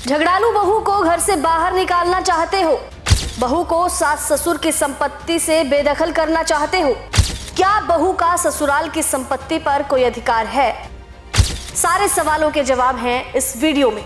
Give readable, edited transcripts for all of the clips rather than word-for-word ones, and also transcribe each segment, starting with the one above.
झगड़ालू बहू को घर से बाहर निकालना चाहते हो? बहू को सास ससुर की संपत्ति से बेदखल करना चाहते हो? क्या बहू का ससुराल की संपत्ति पर कोई अधिकार है? सारे सवालों के जवाब हैं इस वीडियो में।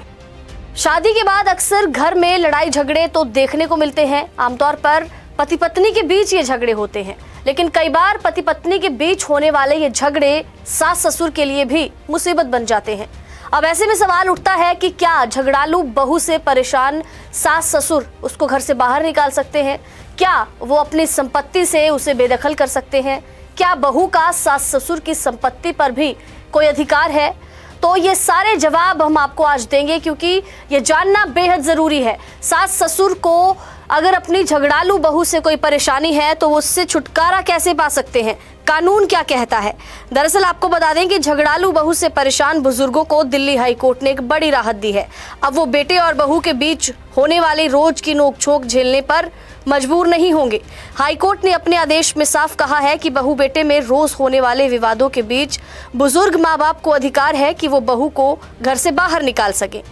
शादी के बाद अक्सर घर में लड़ाई झगड़े तो देखने को मिलते हैं। आमतौर पर पति पत्नी के बीच ये झगड़े होते हैं, लेकिन कई बार पति पत्नी के बीच होने वाले ये झगड़े सास ससुर के लिए भी मुसीबत बन जाते हैं। अब ऐसे में सवाल उठता है कि क्या झगड़ालू बहू से परेशान सास ससुर उसको घर से बाहर निकाल सकते हैं? क्या वो अपनी संपत्ति से उसे बेदखल कर सकते हैं? क्या बहू का सास ससुर की संपत्ति पर भी कोई अधिकार है? तो ये सारे जवाब हम आपको आज देंगे, क्योंकि ये जानना बेहद जरूरी है। सास ससुर को अगर अपनी झगड़ालू बहू से कोई परेशानी है तो वो उससे छुटकारा कैसे पा सकते हैं? कानून क्या कहता है? दरअसल आपको बता दें कि झगड़ालू बहू से परेशान बुजुर्गों को दिल्ली हाई कोर्ट ने एक बड़ी राहत दी है। अब वो बेटे और बहू के बीच होने वाली रोज की नोकझोंक झेलने पर मजबूर नहीं होंगे। हाई कोर्ट ने अपने आदेश में साफ कहा है कि बहू बेटे में रोज होने वाले विवादों के बीच बुजुर्ग माँ बाप को अधिकार है कि वो बहू को घर से बाहर निकाल सके।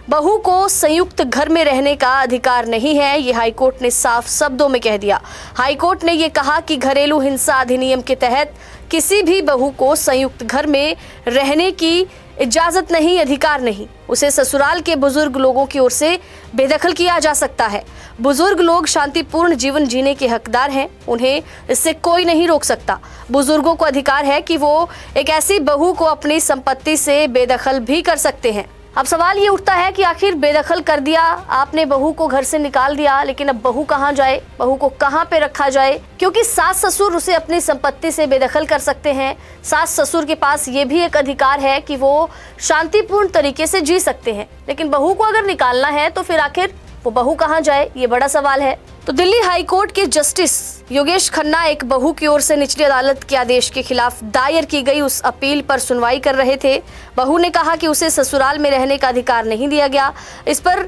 बहू को संयुक्त घर में रहने का अधिकार नहीं है, ये हाईकोर्ट ने साफ शब्दों में कह दिया। हाईकोर्ट ने ये कहा कि घरेलू हिंसा अधिनियम के तहत किसी भी बहू को संयुक्त घर में रहने की इजाजत नहीं, अधिकार नहीं। उसे ससुराल के बुजुर्ग लोगों की ओर से बेदखल किया जा सकता है। बुजुर्ग लोग शांतिपूर्ण जीवन जीने के हकदार हैं, उन्हें इससे कोई नहीं रोक सकता। बुजुर्गों को अधिकार है कि वो एक ऐसी बहू को अपनी संपत्ति से बेदखल भी कर सकते हैं। अब सवाल ये उठता है कि आखिर बेदखल कर दिया आपने, बहू को घर से निकाल दिया, लेकिन अब बहू कहाँ जाए? बहू को कहाँ पे रखा जाए? क्योंकि सास ससुर उसे अपनी संपत्ति से बेदखल कर सकते हैं। सास ससुर के पास ये भी एक अधिकार है कि वो शांतिपूर्ण तरीके से जी सकते हैं, लेकिन बहू को अगर निकालना है तो फिर आखिर वो बहू कहाँ जाए? ये बड़ा सवाल है। तो दिल्ली हाई कोर्ट के जस्टिस योगेश खन्ना एक बहू की ओर से निचली अदालत के आदेश के खिलाफ दायर की गई उस अपील पर सुनवाई कर रहे थे। बहू ने कहा कि उसे ससुराल में रहने का अधिकार नहीं दिया गया। इस पर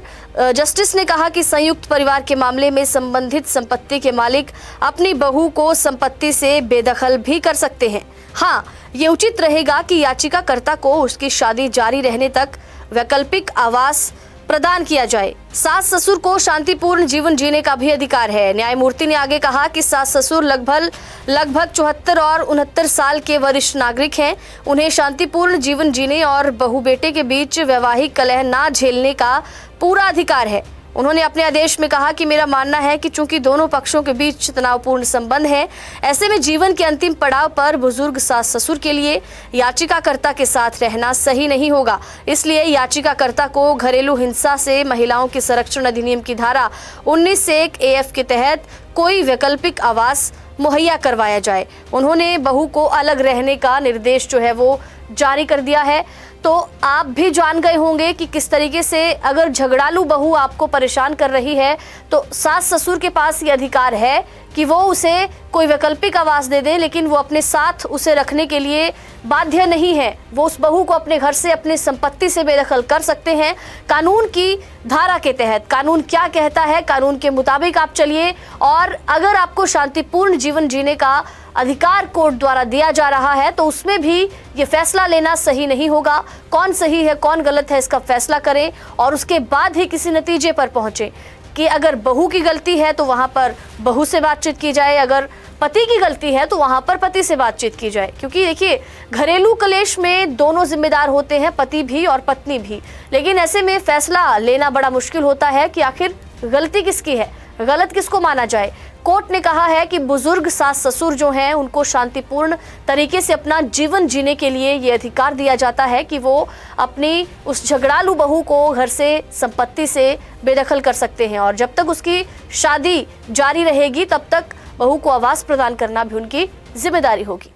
जस्टिस ने कहा कि संयुक्त परिवार के मामले में संबंधित संपत्ति के मालिक अपनी बहू को संपत्ति से बेदखल भी कर सकते हैं। हाँ, ये उचित रहेगा कि याचिकाकर्ता को उसकी शादी जारी रहने तक वैकल्पिक आवास प्रदान किया जाए। सास ससुर को शांतिपूर्ण जीवन जीने का भी अधिकार है। न्यायमूर्ति ने आगे कहा कि सास ससुर लगभग 74 और 69 साल के वरिष्ठ नागरिक हैं। उन्हें शांतिपूर्ण जीवन जीने और बहू बेटे के बीच वैवाहिक कलह ना झेलने का पूरा अधिकार है। उन्होंने अपने आदेश में कहा कि मेरा मानना है कि चूंकि दोनों पक्षों के बीच तनावपूर्ण संबंध है, ऐसे में जीवन के अंतिम पड़ाव पर बुजुर्ग सास ससुर के लिए याचिकाकर्ता के साथ रहना सही नहीं होगा। इसलिए याचिकाकर्ता को घरेलू हिंसा से महिलाओं के संरक्षण अधिनियम की धारा 19(1) AF के तहत कोई वैकल्पिक आवास मुहैया करवाया जाए। उन्होंने बहू को अलग रहने का निर्देश जो है वो जारी कर दिया है। तो आप भी जान गए होंगे कि किस तरीके से अगर झगड़ालू बहू आपको परेशान कर रही है तो सास ससुर के पास ये अधिकार है कि वो उसे कोई वैकल्पिक आवास दे दे, लेकिन वो अपने साथ उसे रखने के लिए बाध्य नहीं है। वो उस बहू को अपने घर से, अपनी संपत्ति से बेदखल कर सकते हैं कानून की धारा के तहत। कानून क्या कहता है, कानून के मुताबिक आप चलिए। और अगर आपको शांतिपूर्ण जीवन जीने का अधिकार कोर्ट द्वारा दिया जा रहा है तो उसमें भी ये फैसला लेना सही नहीं होगा। कौन सही है कौन गलत है इसका फैसला करें और उसके बाद ही किसी नतीजे पर पहुंचे कि अगर बहू की गलती है तो वहां पर बहू से बातचीत की जाए, अगर पति की गलती है तो वहां पर पति से बातचीत की जाए। क्योंकि देखिए, घरेलू कलेश में दोनों जिम्मेदार होते हैं, पति भी और पत्नी भी। लेकिन ऐसे में फैसला लेना बड़ा मुश्किल होता है कि आखिर गलती किसकी है, गलत किसको माना जाए। कोर्ट ने कहा है कि बुजुर्ग सास ससुर जो हैं उनको शांतिपूर्ण तरीके से अपना जीवन जीने के लिए ये अधिकार दिया जाता है कि वो अपनी उस झगड़ालू बहू को घर से, संपत्ति से बेदखल कर सकते हैं। और जब तक उसकी शादी जारी रहेगी तब तक बहू को आवास प्रदान करना भी उनकी जिम्मेदारी होगी।